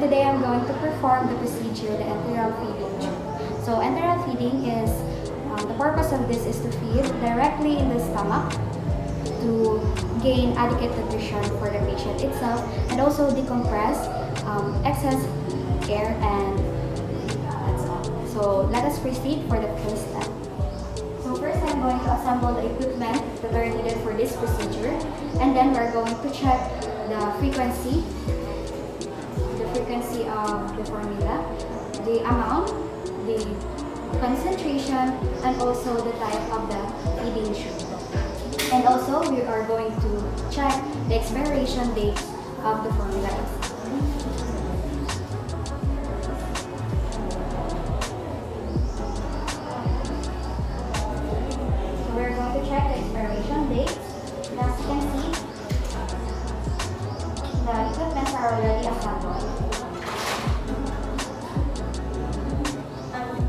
today I'm going to perform the procedure, the enteral feeding tube. So enteral feeding is, the purpose of this is to feed directly in the stomach to gain adequate nutrition for the patient itself and also decompress excess air, and that's all. So let us proceed for the first step. So first I'm going to assemble the equipment that are needed for this procedure, and then we're going to check the frequency of the formula, the amount, the concentration, and also the type of the feeding tube. And also we are going to check the expiration date of the formula itself. So we're going to check the expiration date. As you can see, the equipment are already assembled.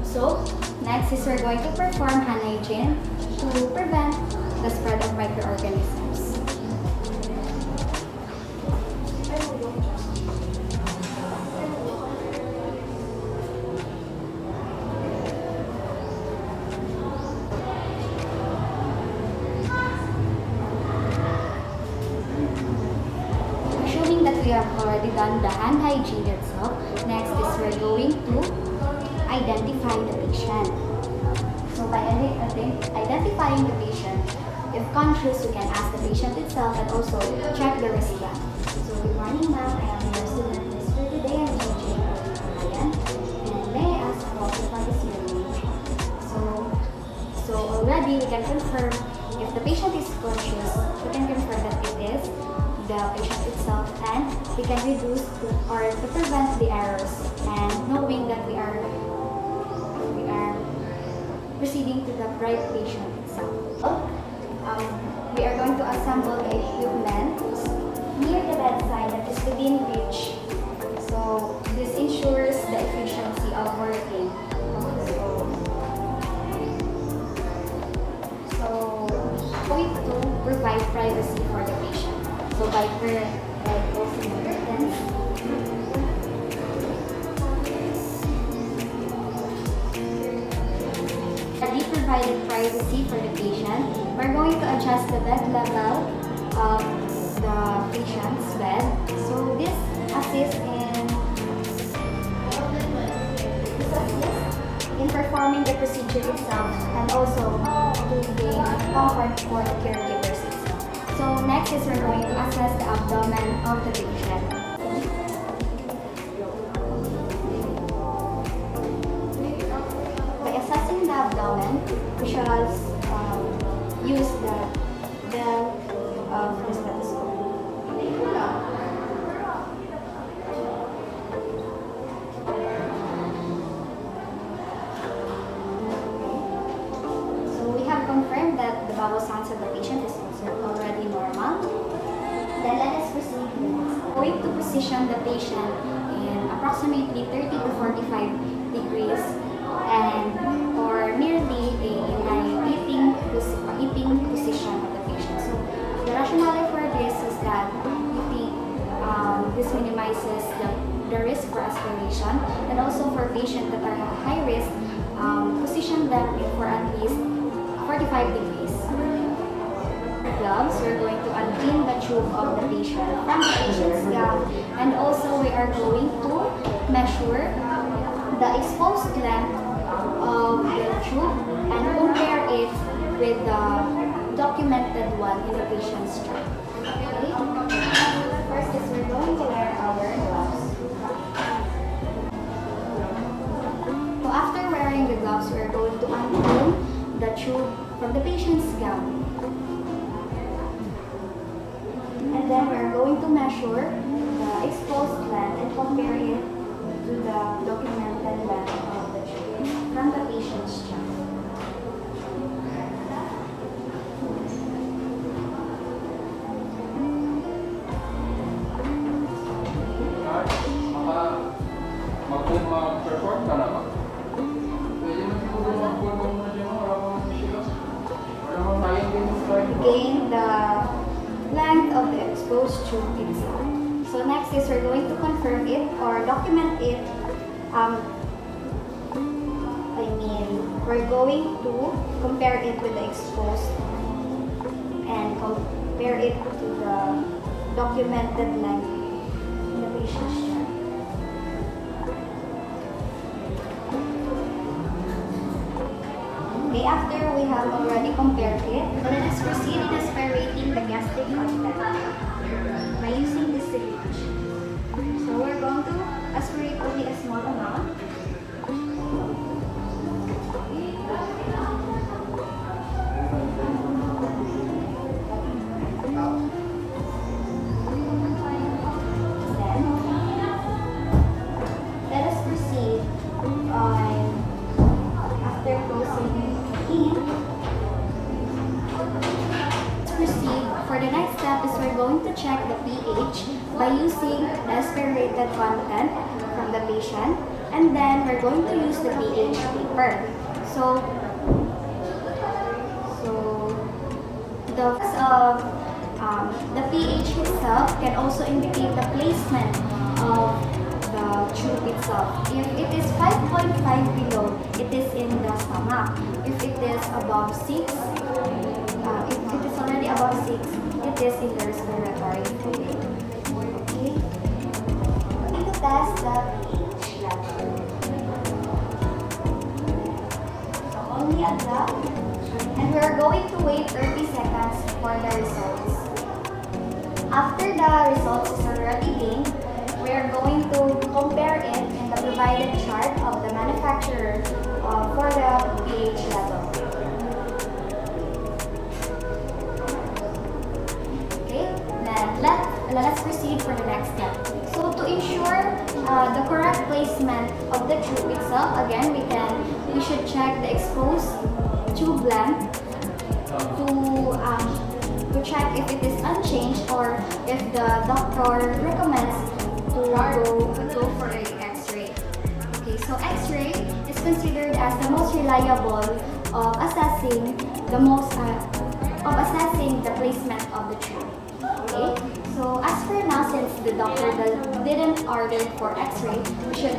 So, next is we're going to perform hand hygiene to prevent the spread of microorganisms. Assuming that we have already done the hand hygiene itself, next is we're going to identify the patient. So by identifying the patient, if conscious, we can ask the patient itself and also check the wristband. So good morning ma'am, I am your student Miss for today. I'm teaching Buhayan, and may I ask what is your name? So already we can confirm if the patient is conscious, we can confirm that it is the patient itself, and we can reduce or to prevent the errors, and knowing that we are proceeding to the right patient itself. We are going to assemble the equipment near the bedside that is within reach. So this ensures the efficiency of working. So going to provide privacy for the patient. So by closing the curtains, provided privacy for the patient, we're going to adjust the bed level of the patient's bed. So this assists in performing the procedure itself, and also to gain comfort for the caregivers itself. So next is we're going to assess the abdomen of the patient. Abdomen, we shall use the bell of the stethoscope. So we have confirmed that the bowel sounds of the patient is also already normal. Then let us proceed with this. We're going to position the patient in approximately 30 to 45 degrees and or nearly a eating position of the patient. So the rationale for this is that this minimizes the risk for aspiration, and also for patients that are at high risk, position them for at least 45 degrees. Gloves, we're going to unclean the tube of the patient from the patient's gown, and also we are going to measure the exposed length of the tube and compare it with the documented one in the patient's chart. Okay? First is we're going to wear our gloves. So after wearing the gloves, we're going to unclean the tube from the patient's gown. And then we're going to measure the exposed length and compare it to the documented length of the tube from the patient's chart. Mag-perform ka na ba? Pwede mo siguro mag-perform na dyan mo, wala mong sila. Wala mong kaya din mo tayo. Gain the length of the exposed tube itself. So next is we're going to confirm it or document it, we're going to compare it with the exposed and compare it to the documented length in the patient's chart. Okay, after we have already compared it, let us proceed in aspirating the gastric content by using this syringe. So we're going to aspirate only a small amount. Let us proceed after closing in. Let's proceed. For the next step is we're going to check the pH by using the aspirated content from the patient, and then we're going to use the pH paper. So the pH itself can also indicate the placement of the tube itself. If it is 5.5 below, it is in the stomach. If it is above 6, if it is already above 6, it is in the respiratory fluid. Okay? We need to test the pH level. So only at that. And we are going to wait 30 seconds for the results. After the results is already in, we are going to compare it in the provided chart of the manufacturer for the pH level. Okay, then let's proceed for the next step. So to ensure the correct placement of the tube itself, again we should check the exposed tube length to check if it is unchanged or if the doctor recommends to go for an X-ray. Okay, so X-ray is considered as the most reliable of assessing the placement of the tube. Okay, so as for now, since the doctor didn't order for X-ray, we should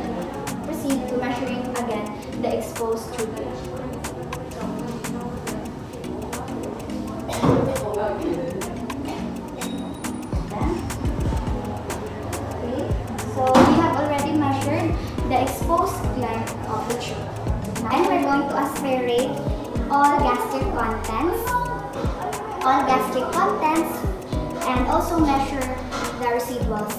proceed to measuring again the exposed tube. So we have already measured the exposed length of the tube. And we're going to aspirate all gastric contents, and also measure the residuals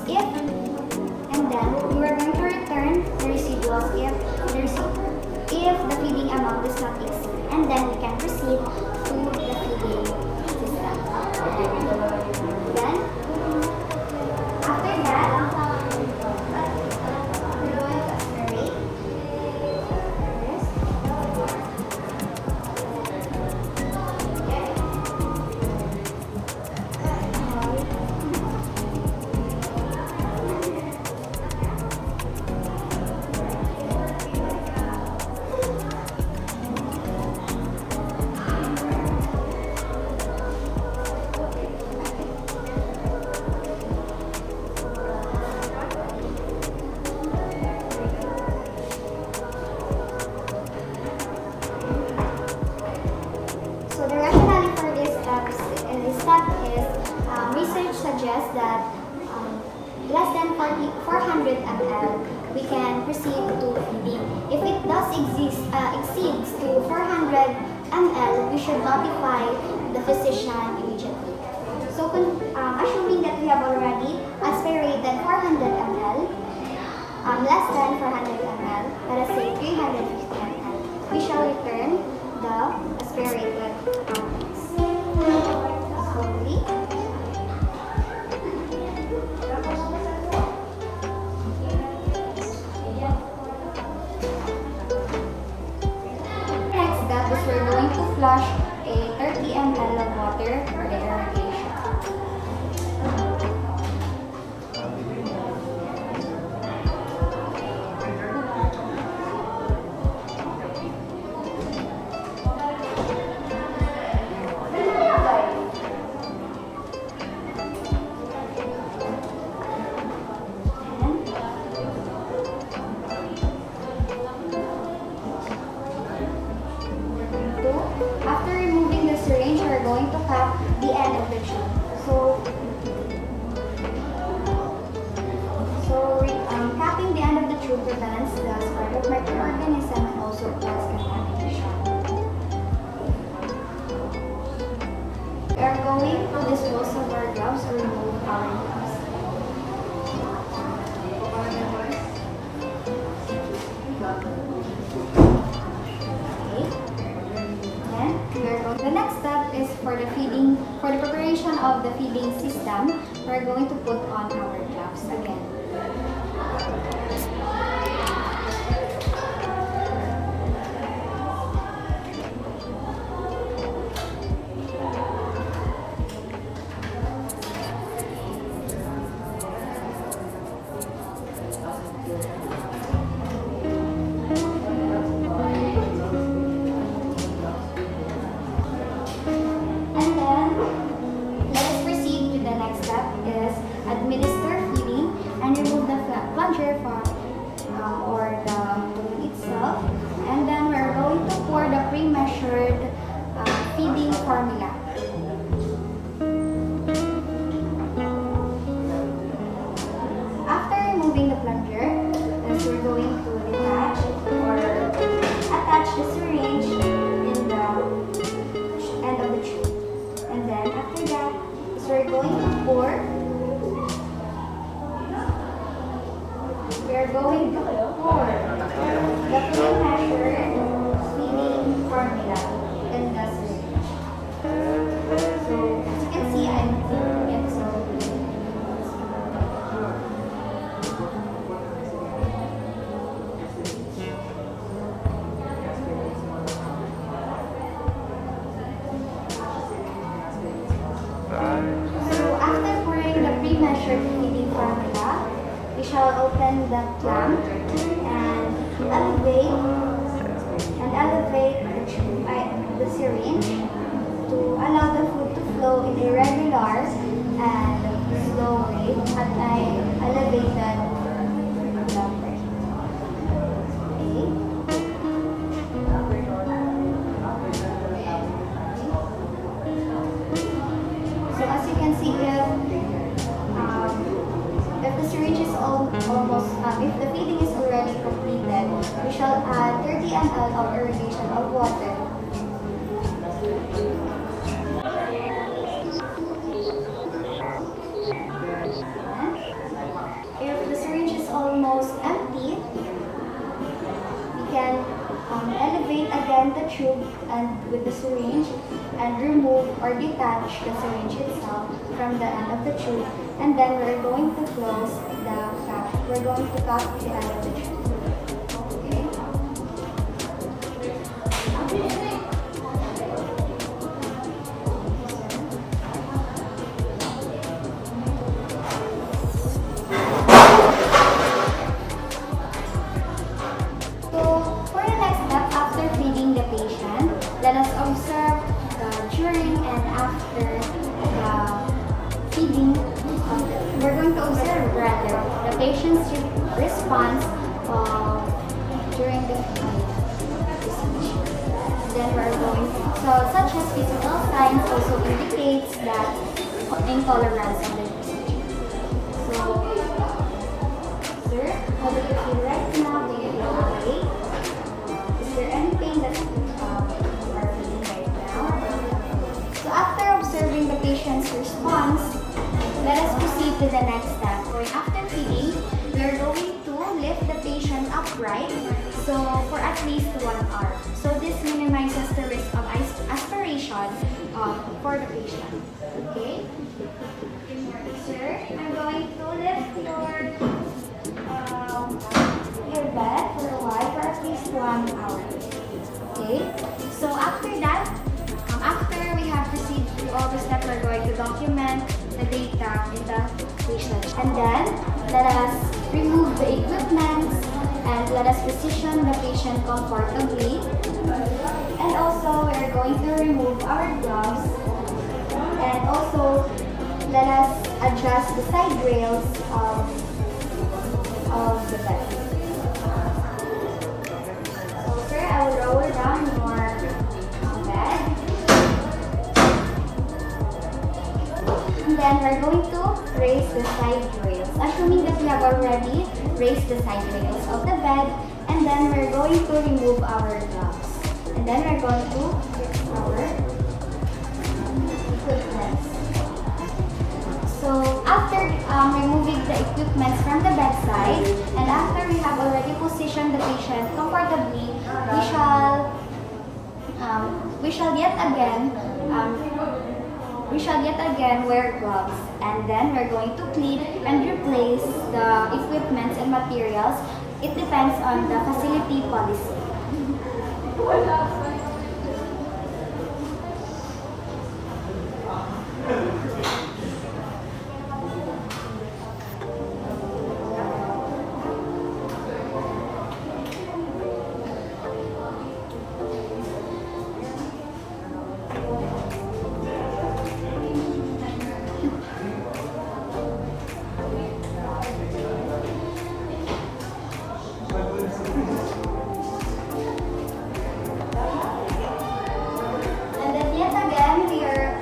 and then we are going to return the residuals if the feeding amount does not exceed, and then we can proceed to the feeding system. Then after that, we're going to aspirate research suggests that less than 400 ml, we can proceed to feeding. If it does exceeds to 400 ml, we should notify the physician immediately. So, assuming that we have already aspirated 400 ml, less than 400 ml, let us say 350 ml, we shall return the aspirated contents. Slowly. We're going to flush a 30 ml of water for the irrigation. the feeding, for the preparation of the feeding system, we're going to put on our gloves again. Administer feeding and remove the plunger from or the balloon itself, and then we're going to pour the pre-measured feeding formula. After removing the plunger, we're going to detach or attach the syringe in the end of the tube, and then after that, we're going to pour. We're going to pour the pre-measured feeding formula in the syringe. So, as you can see, I'm doing it. So, after pouring the pre-measured feeding formula, we shall open the clamp and elevate the syringe to allow the food to flow in a regular and slow rate at an elevated clamp rate. So as you can see, if the syringe is if the feeding is already completed, we shall add 30 ml of irrigation of water. If the syringe is almost empty, we can elevate again the tube and with the syringe and remove or detach the syringe itself from the end of the tube, and then we're going to close the cap. We're going to cap the end of the tube. Let us observe during and after the feeding. We're going to observe rather the patient's response during the feeding. Then we're going such as physical signs also indicates that intolerance of the procedure. So, sir, how do you feel right now? Do you feel okay? Is there any pain that after observing the patient's response, let us proceed to the next step. After feeding, we are going to lift the patient upright for at least 1 hour. So this minimizes the risk of aspiration for the patient. Okay? Sir, I'm going to lift your bed for a while for at least 1 hour. Okay? So after that, after we have proceeded through all the steps, we're going to document the data in the patient. And then, let us remove the equipment and let us position the patient comfortably. And also, we're going to remove our gloves. And also, let us adjust the side rails of the bed. So, sir, I will lower down your bed. And then we're going to raise the side rails, assuming that we have already raised the side rails of the bed. And then we're going to remove our gloves. And then we're going to fix our equipment. So after removing the equipment from the bedside, and after we have already positioned the patient comfortably, we shall yet again we shall yet again wear gloves, and then we're going to clean and replace the equipments and materials. It depends on the facility policy. And then yet again, we are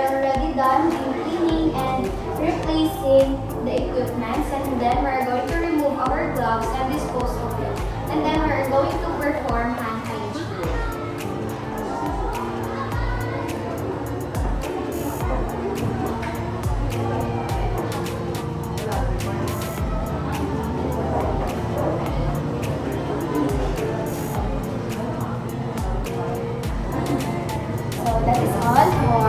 already done in cleaning and replacing the equipments, and then we're going to remove our gloves and dispose of it. And then we're going to perform hand hygiene. So that is all for